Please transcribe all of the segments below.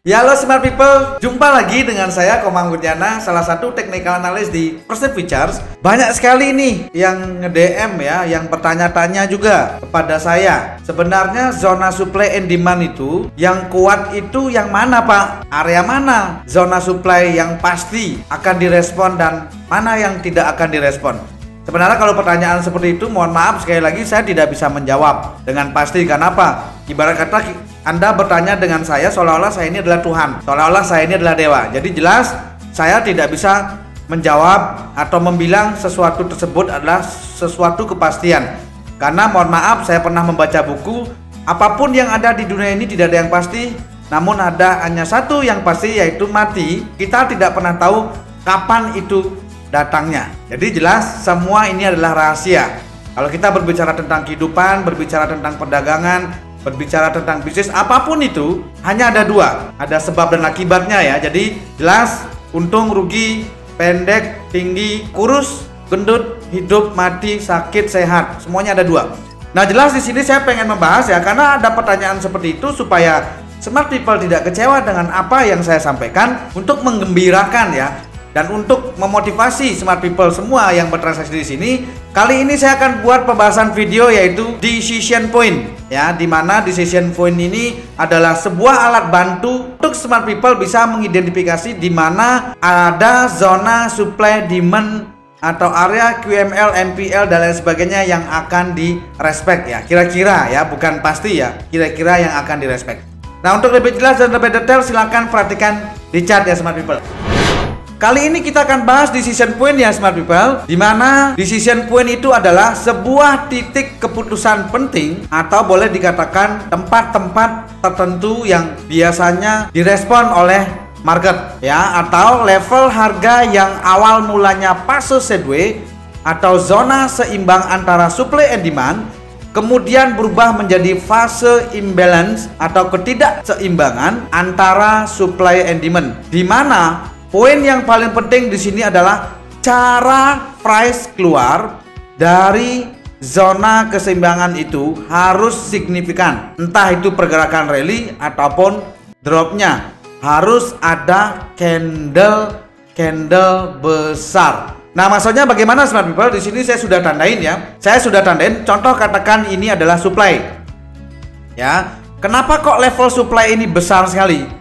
Ya, halo smart people, jumpa lagi dengan saya Komang Widyana, salah satu technical analyst di Percept Features. Banyak sekali nih yang nge-DM ya, yang bertanya-tanya juga kepada saya. Sebenarnya zona supply and demand itu yang kuat itu yang mana, Pak? Area mana zona supply yang pasti akan direspon dan mana yang tidak akan direspon? Sebenarnya kalau pertanyaan seperti itu, mohon maaf sekali lagi saya tidak bisa menjawab dengan pasti. Kenapa? Ibarat kata Anda bertanya dengan saya seolah-olah saya ini adalah Tuhan, seolah-olah saya ini adalah dewa. Jadi jelas saya tidak bisa menjawab atau membilang sesuatu tersebut adalah sesuatu kepastian. Karena mohon maaf, saya pernah membaca buku, apapun yang ada di dunia ini tidak ada yang pasti, namun ada hanya satu yang pasti, yaitu mati. Kita tidak pernah tahu kapan itu datangnya. Jadi jelas semua ini adalah rahasia. Kalau kita berbicara tentang kehidupan, berbicara tentang perdagangan, berbicara tentang bisnis, apapun itu hanya ada dua, ada sebab dan akibatnya ya. Jadi jelas untung rugi, pendek, tinggi, kurus, gendut, hidup, mati, sakit, sehat, semuanya ada dua. Nah jelas di sini saya pengen membahas ya, karena ada pertanyaan seperti itu supaya smart people tidak kecewa dengan apa yang saya sampaikan, untuk menggembirakan ya. Dan untuk memotivasi smart people semua yang bertransaksi di sini, kali ini saya akan buat pembahasan video yaitu decision point ya, dimana decision point ini adalah sebuah alat bantu untuk smart people bisa mengidentifikasi di mana ada zona supply demand atau area QML, NPL dan lain sebagainya yang akan direspek ya, kira-kira ya, bukan pasti ya, kira-kira yang akan direspek. Nah untuk lebih jelas dan lebih detail silahkan perhatikan di chart ya smart people. Kali ini kita akan bahas decision point ya smart people, dimana decision point itu adalah sebuah titik keputusan penting atau boleh dikatakan tempat-tempat tertentu yang biasanya direspon oleh market ya, atau level harga yang awal mulanya fase sideways atau zona seimbang antara supply and demand, kemudian berubah menjadi fase imbalance atau ketidakseimbangan antara supply and demand, di mana poin yang paling penting di sini adalah cara price keluar dari zona keseimbangan itu harus signifikan. Entah itu pergerakan rally ataupun dropnya, harus ada candle besar. Nah, maksudnya bagaimana smart people? Di sini saya sudah tandain ya. Saya sudah tandain. Contoh katakan ini adalah supply. Ya. Kenapa kok level supply ini besar sekali?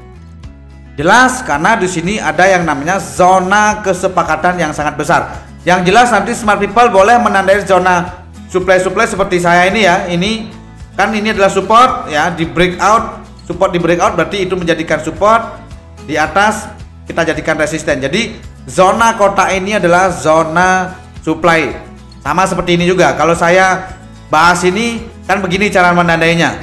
Jelas karena di sini ada yang namanya zona kesepakatan yang sangat besar. Yang jelas nanti smart people boleh menandai zona supply seperti saya ini ya. Ini kan ini adalah support ya, di breakout, support di breakout berarti itu menjadikan support, di atas kita jadikan resisten. Jadi zona kotak ini adalah zona supply. Sama seperti ini juga. Kalau saya bahas ini kan begini cara menandainya.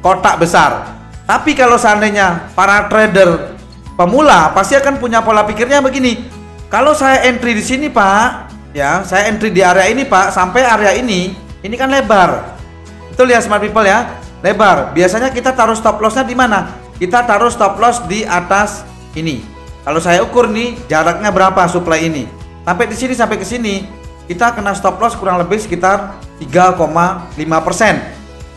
Kotak besar. Tapi kalau seandainya para trader pemula pasti akan punya pola pikirnya begini. Kalau saya entry di sini Pak, ya, saya entry di area ini Pak, sampai area ini kan lebar. Betul ya smart people ya, lebar. Biasanya kita taruh stop lossnya di mana? Kita taruh stop loss di atas ini. Kalau saya ukur nih jaraknya berapa supply ini, sampai di sini sampai ke sini, kita kena stop loss kurang lebih sekitar 3,5%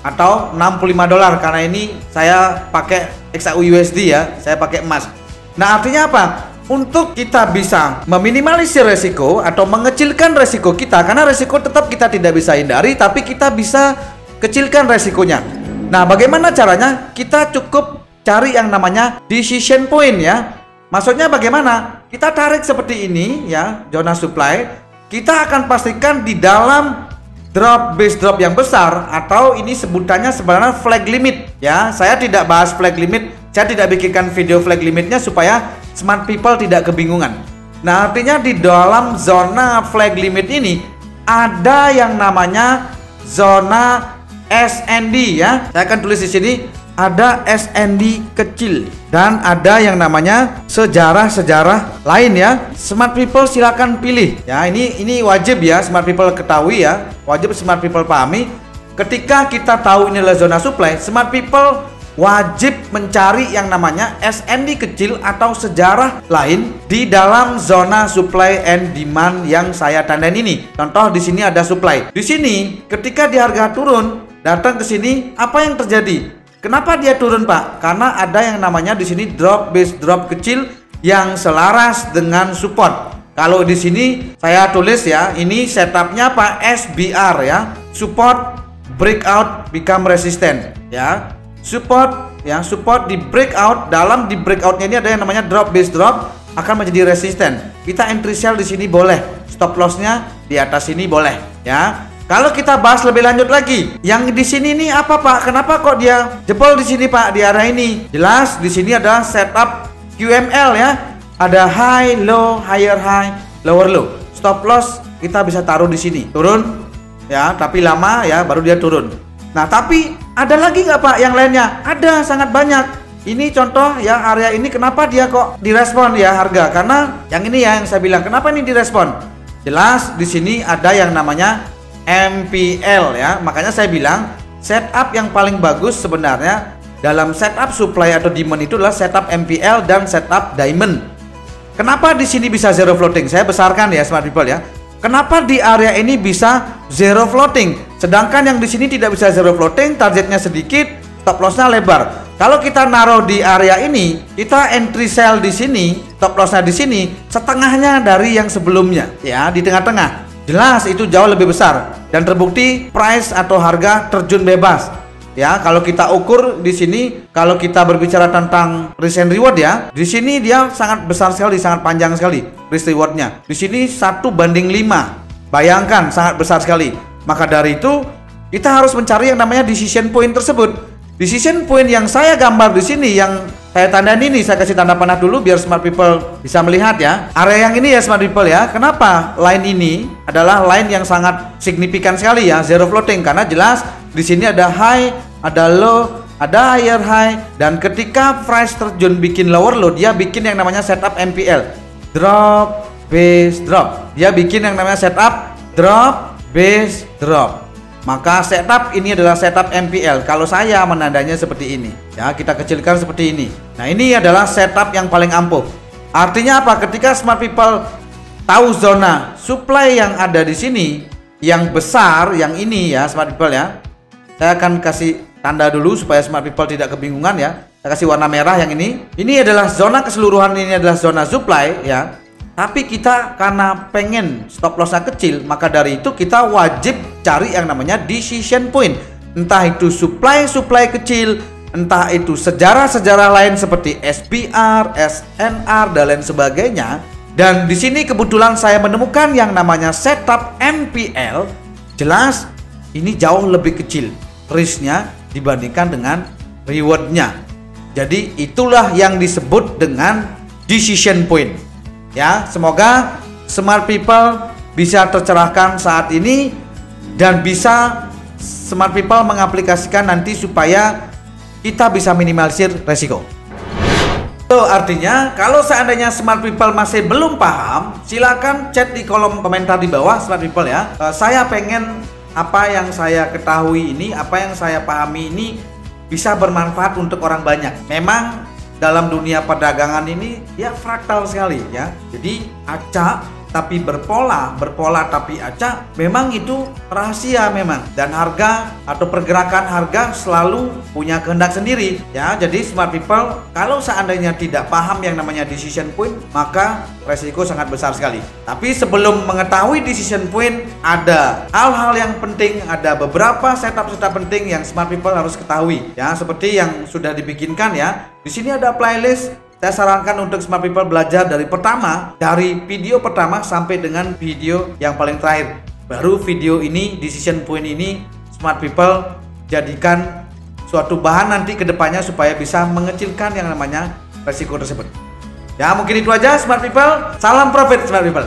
atau $65 karena ini saya pakai XAUUSD ya, saya pakai emas. Nah artinya apa? Untuk kita bisa meminimalisir resiko atau mengecilkan resiko kita, karena resiko tetap kita tidak bisa hindari, tapi kita bisa kecilkan resikonya. Nah bagaimana caranya? Kita cukup cari yang namanya decision point ya. Maksudnya bagaimana? Kita tarik seperti ini ya, zona supply. Kita akan pastikan di dalam base drop yang besar, atau ini sebutannya sebenarnya flag limit ya. Saya tidak bahas flag limit, saya tidak bikinkan video flag limitnya supaya smart people tidak kebingungan. Nah artinya di dalam zona flag limit ini ada yang namanya zona SND ya. Saya akan tulis di sini ada SND kecil dan ada yang namanya sejarah lain ya. Smart people silakan pilih ya. Ini wajib ya smart people ketahui ya, wajib smart people pahami. Ketika kita tahu ini adalah zona supply, smart people wajib mencari yang namanya SND kecil atau sejarah lain di dalam zona supply and demand yang saya tandain ini. Contoh di sini ada supply. Di sini ketika di harga turun datang ke sini, apa yang terjadi? Kenapa dia turun, Pak? Karena ada yang namanya di sini drop base drop kecil yang selaras dengan support. Kalau di sini saya tulis ya, ini setupnya Pak SBR ya, support breakout become resistant ya. Support ya, support di breakout, dalam di breakoutnya ini ada yang namanya drop base drop akan menjadi resisten. Kita entry sell di sini boleh, stop lossnya di atas ini boleh ya. Kalau kita bahas lebih lanjut lagi, yang di sini nih apa Pak? Kenapa kok dia jebol di sini Pak di area ini? Jelas di sini ada setup QML ya. Ada high, low, higher high, lower low. Stop loss kita bisa taruh di sini. Turun ya, tapi lama ya baru dia turun. Nah, tapi ada lagi nggak Pak yang lainnya? Ada, sangat banyak. Ini contoh ya, area ini kenapa dia kok direspon ya harga? Karena yang ini ya yang saya bilang, kenapa ini direspon? Jelas di sini ada yang namanya MPL ya. Makanya saya bilang setup yang paling bagus sebenarnya dalam setup supply atau demand itu adalah setup MPL dan setup diamond. Kenapa di sini bisa zero floating? Saya besarkan ya smart people ya. Kenapa di area ini bisa zero floating? Sedangkan yang di sini tidak bisa zero floating, targetnya sedikit, stop lossnya lebar. Kalau kita naruh di area ini, kita entry sell di sini, stop lossnya di sini, setengahnya dari yang sebelumnya ya, di tengah-tengah. Jelas itu jauh lebih besar dan terbukti price atau harga terjun bebas. Ya, kalau kita ukur di sini, kalau kita berbicara tentang risk and reward ya, di sini dia sangat besar sekali, sangat panjang sekali risk rewardnya. Di sini 1:5. Bayangkan sangat besar sekali. Maka dari itu kita harus mencari yang namanya decision point tersebut. Decision point yang saya gambar di sini, yang saya tandain ini, saya kasih tanda panah dulu biar smart people bisa melihat ya. Area yang ini ya smart people ya. Kenapa line ini adalah line yang sangat signifikan sekali ya, zero floating, karena jelas di sini ada high, ada low, ada higher high, dan ketika price terjun bikin lower low, dia bikin yang namanya setup MPL, drop base drop. Dia bikin yang namanya setup drop base drop. Maka setup ini adalah setup MPL. Kalau saya menandanya seperti ini ya, kita kecilkan seperti ini. Nah, ini adalah setup yang paling ampuh. Artinya apa? Ketika smart people tahu zona supply yang ada di sini yang besar, yang ini ya smart people ya, saya akan kasih tanda dulu supaya smart people tidak kebingungan ya. Saya kasih warna merah yang ini. Ini adalah zona keseluruhan, ini adalah zona supply ya. Tapi kita karena pengen stop lossnya kecil, maka dari itu kita wajib cari yang namanya decision point. Entah itu supply kecil, entah itu sejarah-sejarah lain seperti SBR, SNR dan lain sebagainya. Dan di sini kebetulan saya menemukan yang namanya setup MPL. Jelas ini jauh lebih kecil risknya dibandingkan dengan rewardnya. Jadi itulah yang disebut dengan decision point. Ya, semoga smart people bisa tercerahkan saat ini dan bisa smart people mengaplikasikan nanti supaya kita bisa minimalisir resiko. So, artinya kalau seandainya smart people masih belum paham, silakan chat di kolom komentar di bawah smart people ya. Saya pengen apa yang saya ketahui ini, apa yang saya pahami ini bisa bermanfaat untuk orang banyak. Memang dalam dunia perdagangan ini ya fraktal sekali ya. Jadi acak tapi berpola tapi acak, memang itu rahasia memang. Dan harga atau pergerakan harga selalu punya kehendak sendiri ya. Jadi smart people kalau seandainya tidak paham yang namanya decision point, maka resiko sangat besar sekali. Tapi sebelum mengetahui decision point, ada hal-hal yang penting, ada beberapa setup penting yang smart people harus ketahui ya, seperti yang sudah dibikinkan ya. Di sini ada playlist. Saya sarankan untuk smart people belajar dari video pertama sampai dengan video yang paling terakhir. Baru video ini, decision point ini, smart people jadikan suatu bahan nanti ke depannya supaya bisa mengecilkan yang namanya resiko tersebut. Ya, mungkin itu aja smart people. Salam profit smart people.